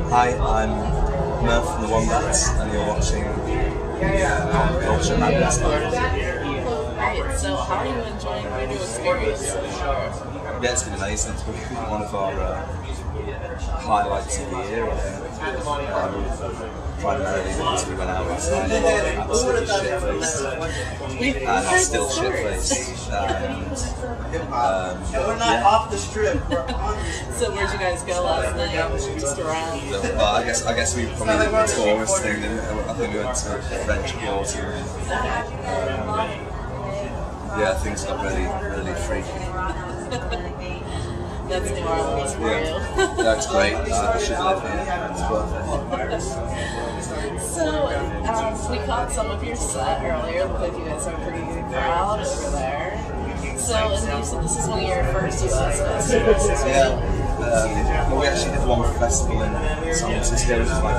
Hi, I'm Murph from the Wombats, and you're watching Culture Madness. Right, so how are you enjoying Voodoo experience so far? Yeah, it's been amazing. It's been one of our highlights of the year, I think. Primarily because we went out last night and absolutely shit-faced. And I'm still shit-faced. We're not off the strip. So where'd you guys go last night? Just around? Well, I guess we probably did the tourist thing, didn't we? I think we went to the French Quarter. Yeah, things got really freaky. That's New Orleans for you. That's great. I should live here. It's perfect. So, we caught some of your set earlier. Looked like you guys are a pretty good crowd over there. So, and you said this is one of your first US festivals. Yeah. Well, we actually did one festival in San Francisco, which was like a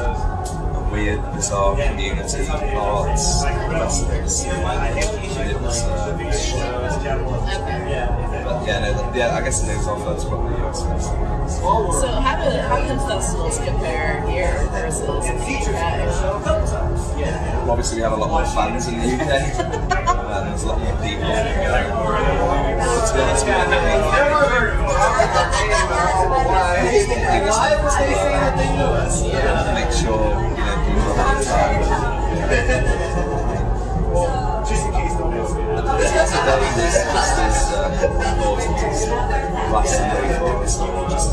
weird, bizarre community arts festival. It was shit. But yeah, I guess it was our first proper US festival. So how do festivals compare here versus in the UK? Well, obviously we have a lot more fans in the UK, and there's a lot more people. But to be honest, make sure people have the time. Just in case don't know. Today is just as important as last Sunday for us, or just,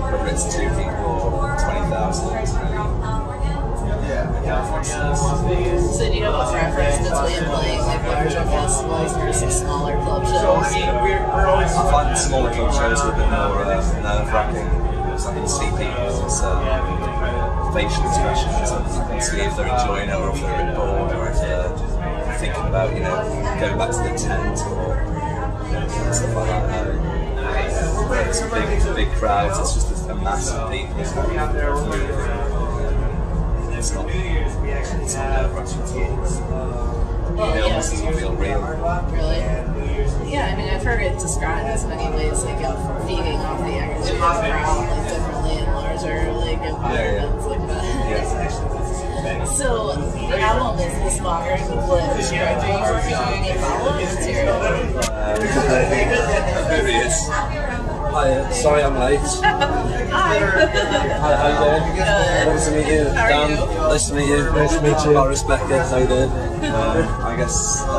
whether it's 2 people or 20,000, it's really, So do you have a preference between playing like larger festivals versus smaller club shows? I find smaller club shows are a bit more nerve-wracking, because I can see people's facial expressions, and you can see if they're enjoying it or if they're a bit bored, or if they're thinking about, going back to the tent or stuff like that. It's a big crowd, it's just a mass of people. It's not nerve-wracking at all. It almost doesn't feel real. Really? Yeah, I mean, I've heard it described as many ways, like feeding off the energy of the crowd, like differently and larger, like environments like that. So, the album is this modern glitch, right? Are you working on any follow-up material? Maybe it's. Hi, sorry I'm late. Hi. Hi, how you doing? Nice to meet you. How are Dan, you? nice to meet you. Nice to meet you. I respect it. How you doing? I guess. What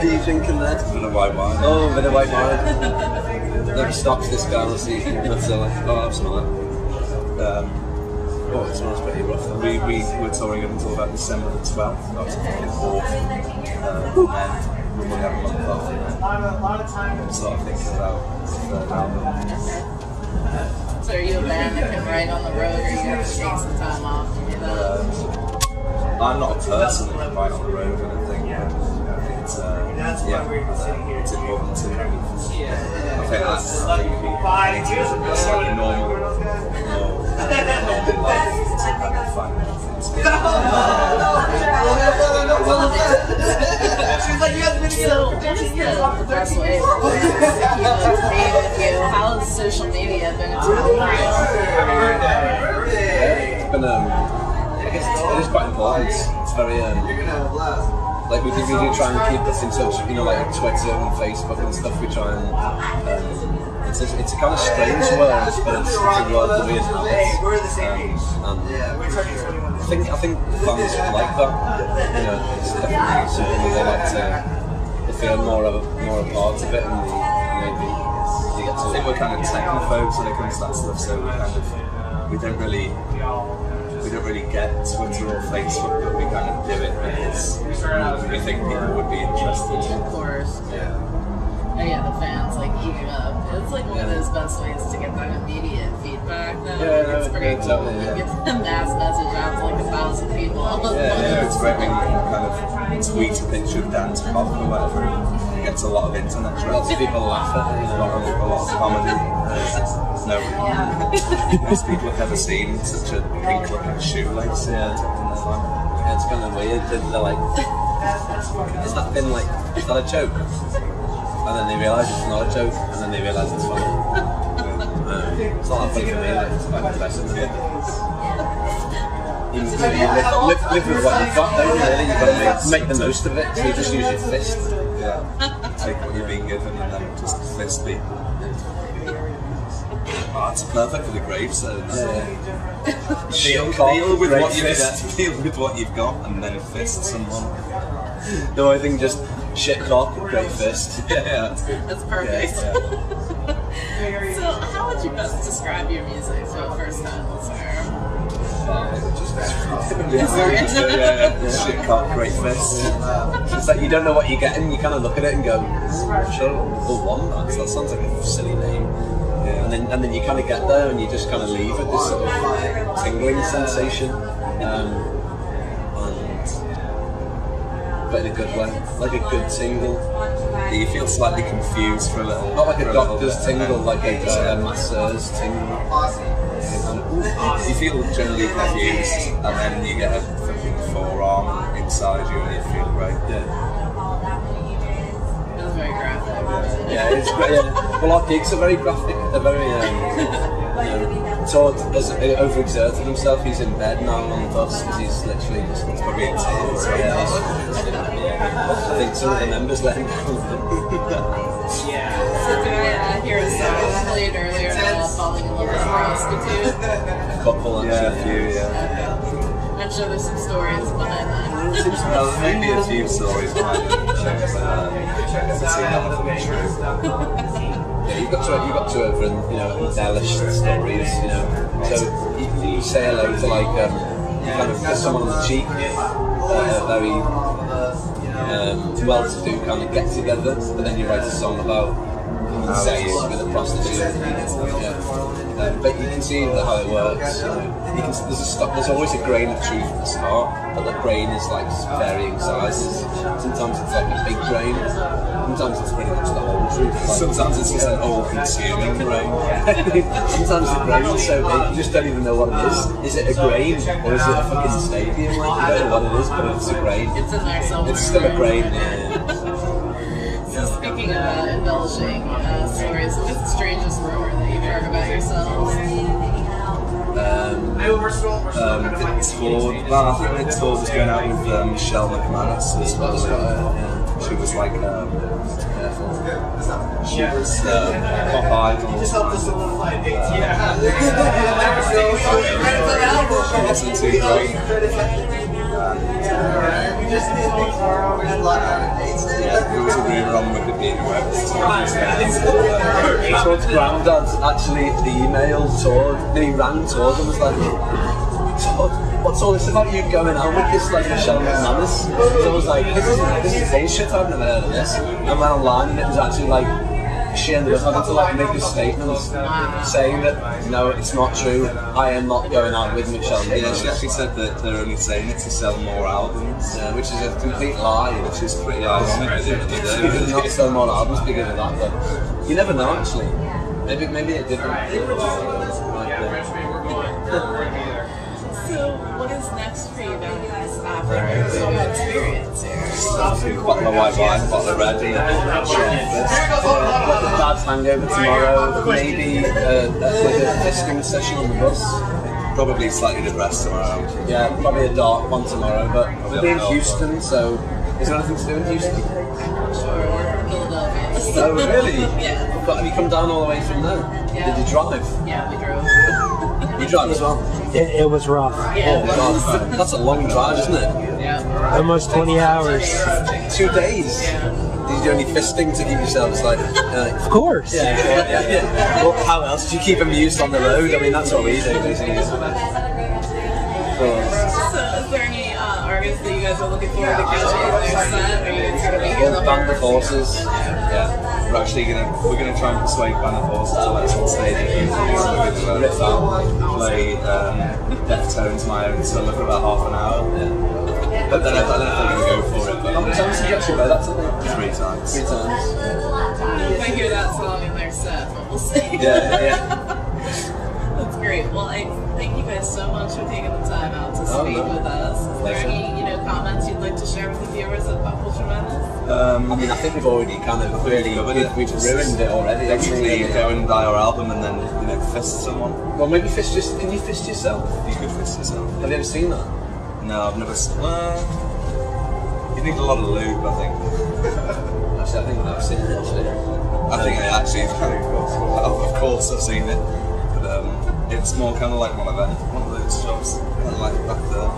are you drinking there? A bit of white wine. Oh, a bit of white wine. Never stops this guy this evening. That's I'll have some of that. Oh, it smells pretty rough. We were touring up until about December the 12th. That was fucking awful. And we'll have a month off. I'm sort of thinking about the third album. So are you a band that can write on the road, or you have to take some time off to do that? I'm not a person that can write on the road, I don't think. It's important to. I think that's like a normal life. It's kind of fun. So, what is the best way for you to keep up to date with you? How has social media been a tool for you? It's been, I guess it is quite important. It's very, like we do try and keep us in touch, like Twitter and Facebook and stuff. We try and, it's a kind of strange world, but it's a world that we inhabit. I think fans like that. It's definitely something that they like to. They feel more a part of it, and they get to. I think we're kind of technophobes when it comes to that stuff, so we don't really get Twitter or Facebook, but we kind of do it because we think people would be interested. Of course. And yeah, the fans like eat it up. It's like one of those best ways to get that immediate feedback. Though. It's pretty cool. Totally, You get the mass message out to like 1,000 people. It's great when you can kind of tweet a picture of Dan's cough or whatever. It gets a lot of internet traffic. Lots of people laugh at it. A lot of comedy. Most people have never seen such a pink looking shoelace. It's kind of weird. They're like, is that a joke? And then they realise it's not a joke, and then they realise it's funny. It's not that funny for me, like, it's quite impressive. You live with what you've got, don't you? Really? You've got to make the most of it, so you just use your fist. Yeah. Take what you're being given and then just fist people. Oh, it's perfect for the gravestones. Deal with what you've got and then fist someone. No, I think just shit cock, great fist. Yeah. That's perfect. Yeah. So, how would you best describe your music for the first time, listener? Shit cock, great fist. It's like you don't know what you're getting, you kind of look at it and go, shit, the Wombats, that sounds like a silly name. Yeah. And then you kind of get there and you just kind of leave with this sort of tingling sensation. But in a good way, like a good tingle. Do you feel slightly confused for a little? Not like a doctor's tingle, like a masseur's tingle. You feel generally confused, and then you get a fucking forearm inside you, and you feel great. That was very graphic. Yeah, it's great. Yeah. Well, our gigs are very graphic. They're very. Todd has overexerted himself. He's in bed now on the bus because he's literally just Probably in tears. I think some of the members let him down. So did I hear a song played earlier about falling in love with a prostitute? Couple, Yeah, a few, yeah. I'm sure there's some stories behind that. Well, maybe a few stories behind it. But see none of them true. Yeah, you've got to over and embellish the stories, So you say hello to like kind of someone on the cheek, very well-to-do kind of get-together, but then you write a song about sex with a prostitute. But you can see how it works. There's always a grain of truth at the start, but the grain is like varying sizes. Sometimes it's like a big grain. Sometimes it's pretty much the whole truth. Sometimes it's just an all-consuming grain. Sometimes the grain is so big you just don't even know what it is. Is it a grain or is it a fucking stadium? Like you don't know what it is, but it's a grain. It's in there somewhere. It's still a grain. Yeah. So speaking of embellishing stories, what's the strangest rumor that you've heard about yourselves? I think the tour was going out with Michelle McManus. She was like, she was pop idol. She wasn't too great. There was a rumour on Wikipedia where it was Todd's granddad actually emailed Todd, then he rang Todd and was like, Todd, what's all this about you going out with this like Michelle McManus? So I was like, this is bullshit, I've never heard of this. And went online and it was actually like, she ended up having to like make a statement saying that no, it's not true. I am not going out with Michelle McManus. Yeah, she actually said that they're only saying it to sell more albums, which is a complete lie. Which is pretty ironic. They did not sell more albums because of that, but you never know actually. Maybe it didn't. So, what is next for you guys after this whole experience here? Bottle of white wine, bottle of red, Got the dad's hangover tomorrow. Maybe a listening session on the bus. Probably slightly depressed tomorrow. Yeah, probably a dark one tomorrow, but we'll be in Houston, so is there anything to do in Houston? Sure, we're from Philadelphia. Oh, really? Yeah. But have you come down all the way from there? Yeah. Did you drive? Yeah, we drove. You drive as well? It was rough. Yeah. Oh, God. That's a long drive, isn't it? Yeah. Almost 20 hours. 2 days? Yeah. Did you do any fisting to keep yourselves like... Of course. Yeah. Well, how else do you keep amused on the road? I mean, that's what we do, basically. So, is there any artists that you guys are looking forward to catching in their set? Are you guys going to be in the Band of Horses. Yeah. We're gonna try and persuade Band of Horses to let us on stage. We're gonna play Deftones My Own Summer for about half an hour. But then I don't know if they're gonna go for it. How many times did you actually play that today? 3 times. 3 times. If I hear that song in their set, but we'll see. Yeah. That's great. Well, I thank you guys so much for taking the time out to speak with us. Is there any, comments you'd like to share with the viewers of Ultra Madness? I mean, I think we've already kind of we've ruined it already. Basically, go and buy our album and then, you know, fist someone. Well, maybe can you fist yourself? You could fist yourself. Have you ever seen that? No, I've never. You need a lot of lube, I think. Actually, I think I've seen it. I think I actually, of course, I've seen it, but it's more kind of like one of those jobs, kind of like back there.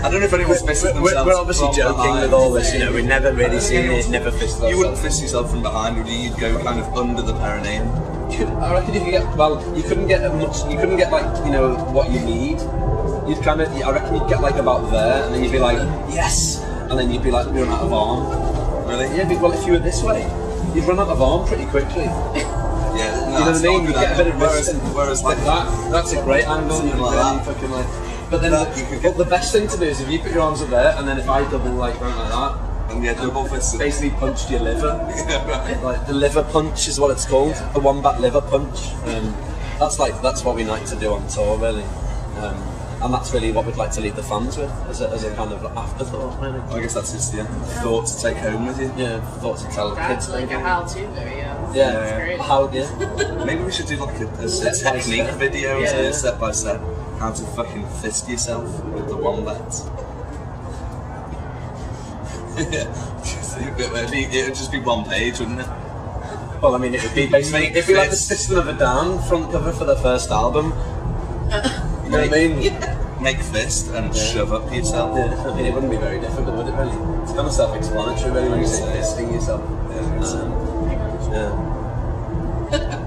I don't know if anyone's fisted themselves. We're obviously from joking behind. with all this, you know. We've never really seen it. Never fisted ourselves. You wouldn't fist yourself from behind, would you? You'd go kind of under the perineum. I reckon if you get you couldn't get much. You couldn't get like what you need. You'd kind of. I reckon you'd get like about there, and then you'd be like yes, and then you'd be like you're out of arm. Really? Yeah, well, if you were this way, you'd run out of arm pretty quickly. Yeah, You know what I mean? You get a bit of wrist, whereas like that's a great angle. You Something like really that. fucking like. But then the best thing to do is if you put your arms up there, and then if I double like that, and yeah, double fisted. basically punched your liver. Like the liver punch is what it's called, the wombat liver punch. That's what we like to do on tour, really. And that's really what we'd like to leave the fans with as a kind of afterthought, really. I guess that's just thought to take home with you. Yeah, thought to tell the That's kids. like a how-to video. Yeah, That's great. how Maybe we should do like a Step by technique step. video, Yeah. step by step, how to fucking fist yourself with the wombats. It would just be one page, wouldn't it? Well, I mean, it would be basically it'd be like the System of a Down front cover for their first album. You know what I mean? Make fist and shove up yourself. Yeah, I mean, it wouldn't be very difficult, would it, really? It's kind of self-explanatory, really, when you say fisting yourself. Yeah.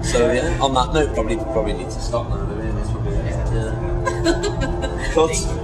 So, yeah, on that note, probably need to stop now, do we? It's probably, yeah. Cut.